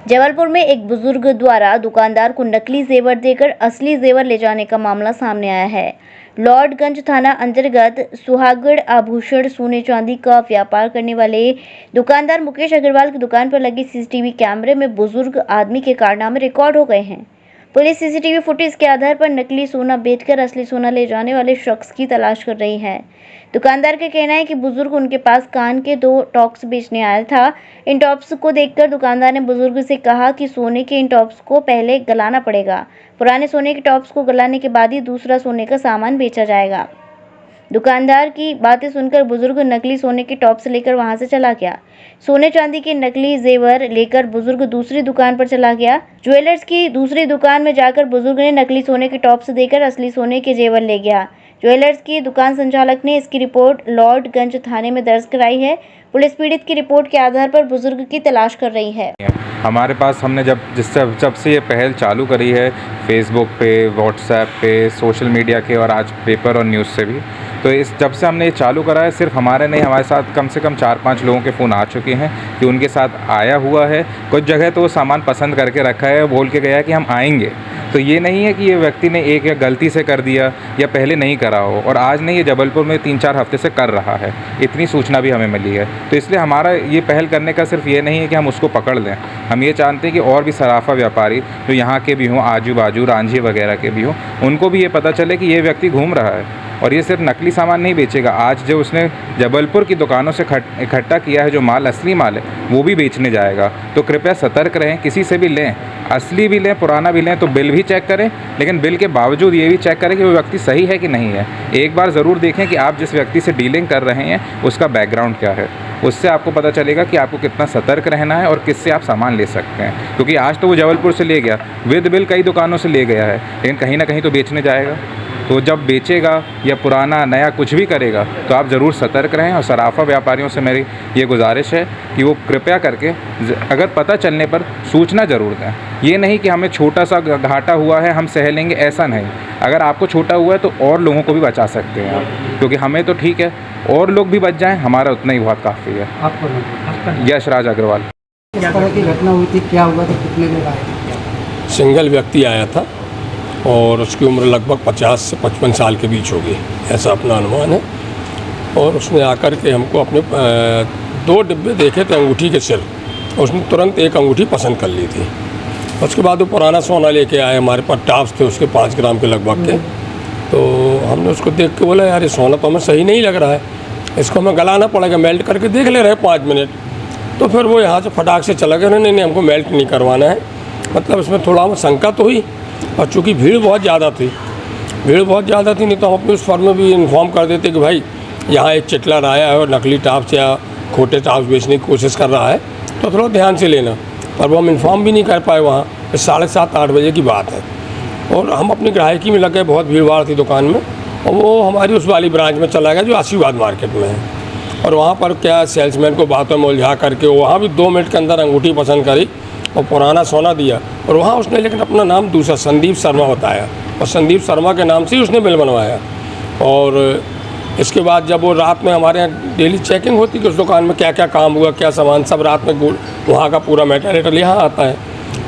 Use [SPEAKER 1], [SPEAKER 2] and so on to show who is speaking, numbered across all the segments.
[SPEAKER 1] जबलपुर में एक बुजुर्ग द्वारा दुकानदार को नकली जेवर देकर असली जेवर ले जाने का मामला सामने आया है। लॉर्डगंज थाना अंतर्गत सुहागड़ आभूषण सोने चांदी का व्यापार करने वाले दुकानदार मुकेश अग्रवाल की दुकान पर लगे सीसीटीवी कैमरे में बुजुर्ग आदमी के कारनामे रिकॉर्ड हो गए हैं। पुलिस सीसीटीवी फुटेज के आधार पर नकली सोना बेचकर असली सोना ले जाने वाले शख्स की तलाश कर रही है। दुकानदार का कहना है कि बुजुर्ग उनके पास कान के 2 टॉप्स बेचने आया था। इन टॉप्स को देखकर दुकानदार ने बुजुर्ग से कहा कि सोने के इन टॉप्स को पहले गलाना पड़ेगा। पुराने सोने के टॉप्स को गलाने के बाद ही दूसरा सोने का सामान बेचा जाएगा। दुकानदार की बातें सुनकर बुजुर्ग नकली सोने के टॉप्स लेकर वहां से चला गया। सोने चांदी के नकली जेवर लेकर बुजुर्ग दूसरी दुकान पर चला गया। ज्वेलर्स की दूसरी दुकान में जाकर बुजुर्ग ने नकली सोने के टॉप्स देकर असली सोने के जेवर ले गया। ज्वेलर्स की दुकान संचालक ने इसकी रिपोर्ट लॉर्डगंज थाने में दर्ज कराई है। पुलिस पीड़ित की रिपोर्ट के आधार पर बुजुर्ग की तलाश कर रही है।
[SPEAKER 2] हमारे पास हमने जब से ये पहल चालू करी है, फेसबुक पे, व्हाट्सएप पे, सोशल मीडिया के और आज पेपर और न्यूज़ से भी, तो जब से हमने ये चालू करा है, सिर्फ हमारे नहीं, हमारे साथ कम से कम 4-5 लोगों के फ़ोन आ चुके हैं कि उनके साथ आया हुआ है। कुछ जगह तो वो सामान पसंद करके रखा है, बोल के गया है कि हम आएंगे। तो ये नहीं है कि ये व्यक्ति ने एक या गलती से कर दिया या पहले नहीं करा हो, और आज नहीं, ये जबलपुर में 3-4 हफ्ते से कर रहा है। इतनी सूचना भी हमें मिली है। तो इसलिए हमारा ये पहल करने का सिर्फ ये नहीं है कि हम उसको पकड़ लें। हम ये जानते हैं कि और भी सराफा व्यापारी जो यहाँ के भी हों, आजू बाजू रांझी वगैरह के भी हों, उनको भी ये पता चले कि ये व्यक्ति घूम रहा है और ये सिर्फ नकली सामान नहीं बेचेगा। आज जो उसने जबलपुर की दुकानों से इकट्ठा किया है, जो माल असली माल है, वो भी बेचने जाएगा। तो कृपया सतर्क रहें, किसी से भी लें, असली भी लें, पुराना भी लें, तो बिल भी चेक करें, लेकिन बिल के बावजूद ये भी चेक करें कि वो व्यक्ति सही है कि नहीं है। एक बार ज़रूर देखें कि आप जिस व्यक्ति से डीलिंग कर रहे हैं उसका बैकग्राउंड क्या है। उससे आपको पता चलेगा कि आपको कितना सतर्क रहना है और किससे आप सामान ले सकते हैं। क्योंकि आज तो वो जबलपुर से ले गया, विद बिल कई दुकानों से ले गया है, लेकिन कहीं ना कहीं तो बेचने जाएगा। तो जब बेचेगा या पुराना नया कुछ भी करेगा तो आप ज़रूर सतर्क रहें। और सराफा व्यापारियों से मेरी ये गुजारिश है कि वो कृपया करके अगर पता चलने पर सूचना ज़रूर दें। ये नहीं कि हमें छोटा सा घाटा हुआ है हम सह लेंगे, ऐसा नहीं। अगर आपको छोटा हुआ है तो और लोगों को भी बचा सकते हैं आप, क्योंकि हमें तो ठीक है, और लोग भी बच जाएँ, हमारा उतना ही बहुत काफ़ी है। यशराज अग्रवाल।
[SPEAKER 3] किस तरह की घटना हुई थी, क्या हुआ था, कितने लोग आए?
[SPEAKER 4] सिंगल व्यक्ति आया था और उसकी उम्र लगभग 50 से 55 साल के बीच होगी, ऐसा अपना अनुमान है। और उसने आकर के हमको अपने 2 डिब्बे देखे थे अंगूठी के सिर, उसने तुरंत एक अंगूठी पसंद कर ली थी। उसके बाद वो पुराना सोना लेके आए, हमारे पास टॉप्स थे उसके 5 ग्राम के लगभग के। तो हमने उसको देख के बोला, यार ये सोना तो हमें सही नहीं लग रहा है, इसको हमें गलाना पड़ेगा, मेल्ट करके देख ले रहे 5 मिनट। तो फिर वो यहाँ से फटाक से चला गया, नहीं हमको मेल्ट नहीं करवाना है। मतलब इसमें थोड़ा हमें शंका तो हुई, और चूँकि भीड़ बहुत ज़्यादा थी, नहीं तो हम अपने उस फर्म में भी इन्फॉर्म कर देते कि भाई यहाँ एक चिटलर आया है और नकली टॉप्स या खोटे टॉप्स बेचने की कोशिश कर रहा है, तो थोड़ा ध्यान से लेना। पर वो हम इन्फॉर्म भी नहीं कर पाए वहाँ। 7:30-8 बजे की बात है, और हम अपनी ग्राहकी में लग गए, बहुत भीड़ भाड़ थी दुकान में। और वो हमारी उस वाली ब्रांच में चला गया जो आशीर्वाद मार्केट में है, और वहाँ पर क्या सेल्समैन को बातों में उलझा करके वहाँ भी 2 मिनट के अंदर अंगूठी पसंद करी और पुराना सोना दिया। और वहाँ उसने लेकिन अपना नाम दूसरा संदीप शर्मा बताया, और संदीप शर्मा के नाम से ही उसने बिल बनवाया। और इसके बाद जब वो रात में हमारे यहाँ डेली चेकिंग होती कि उस दुकान में क्या क्या काम हुआ, क्या सामान, सब रात में वहाँ का पूरा मेटेरियल यहाँ आता है।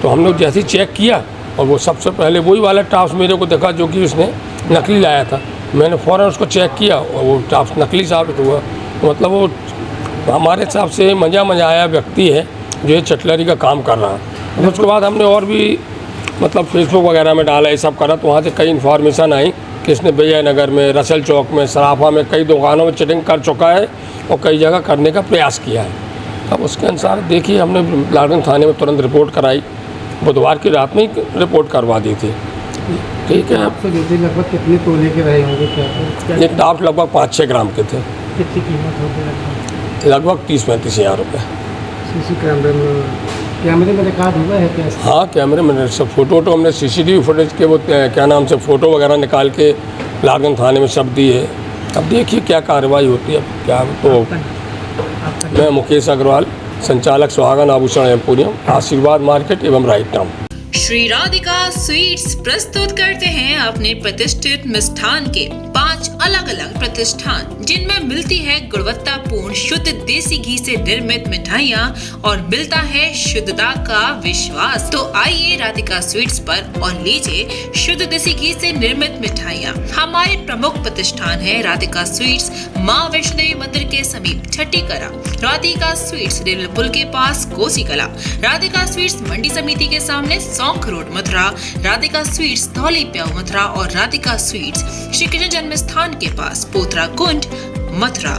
[SPEAKER 4] तो हम लोग जैसे ही चेक किया, और वो सबसे पहले वही वाला टॉप्स मेरे को देखा जो कि उसने नकली लाया था। मैंने फ़ौरन उसको चेक किया और वो टॉप्स नकली साबित हुआ। मतलब वो हमारे हिसाब से मज़ा आया व्यक्ति है जो ये चटलरी का काम कर रहा है। उसके बाद हमने और भी मतलब फेसबुक वगैरह में डाला, ये सब करा, तो वहाँ से कई इन्फॉर्मेशन आई कि इसने विजयनगर में, रसल चौक में, सराफा में, कई दुकानों में चिटिंग कर चुका है और कई जगह करने का प्रयास किया है। अब उसके अनुसार देखिए, हमने लॉर्डगंज थाने में तुरंत रिपोर्ट कराई, बुधवार की रात में ही रिपोर्ट करवा दी थी। ठीक है।
[SPEAKER 3] आपसे लगभग कितने तोले के रहे होंगे? क्या
[SPEAKER 4] ये टॉप लगभग 5-6 ग्राम के थे।
[SPEAKER 3] कितनी कीमत होगी?
[SPEAKER 4] लगभग 30-35 हज़ार रुपये।
[SPEAKER 3] सीसी कैमरे में रिकॉर्ड हुआ है क्या?
[SPEAKER 4] हाँ, कैमरे में सब फोटो हमने सीसीटीवी फुटेज के वो क्या नाम से फ़ोटो वगैरह निकाल के लॉर्डगंज थाने में सब दी है। अब देखिए क्या कार्रवाई होती है। क्या तो मैं मुकेश अग्रवाल, संचालक सुहागन आभूषण एम्पोरियम, आशीर्वाद मार्केट एवं right town.
[SPEAKER 5] Shri Radhika sweets प्रस्तुत करते हैं अपने प्रतिष्ठित मिष्ठान के 5 अलग अलग प्रतिष्ठान, जिनमें मिलती है गुणवत्तापूर्ण शुद्ध देसी घी से निर्मित मिठाइयाँ और मिलता है शुद्धता का विश्वास। तो आइए राधिका स्वीट्स पर और लीजिए शुद्ध देसी घी से निर्मित मिठाइयाँ। हमारे प्रमुख प्रतिष्ठान है राधिका स्वीट्स, माँ वैष्णो देवी मंदिर के समीप छठी कला, राधिका स्वीट्स रेल पुल के पास कोसी कला, राधिका स्वीट्स मंडी समिति के सामने सौंख रोड मथुरा, राधिका स्वीट्स धौली प्याऊ मथुरा और राधिका स्वीट्स श्री कृष्ण जन्म स्थान के पास पोथरा कुंड मथुरा।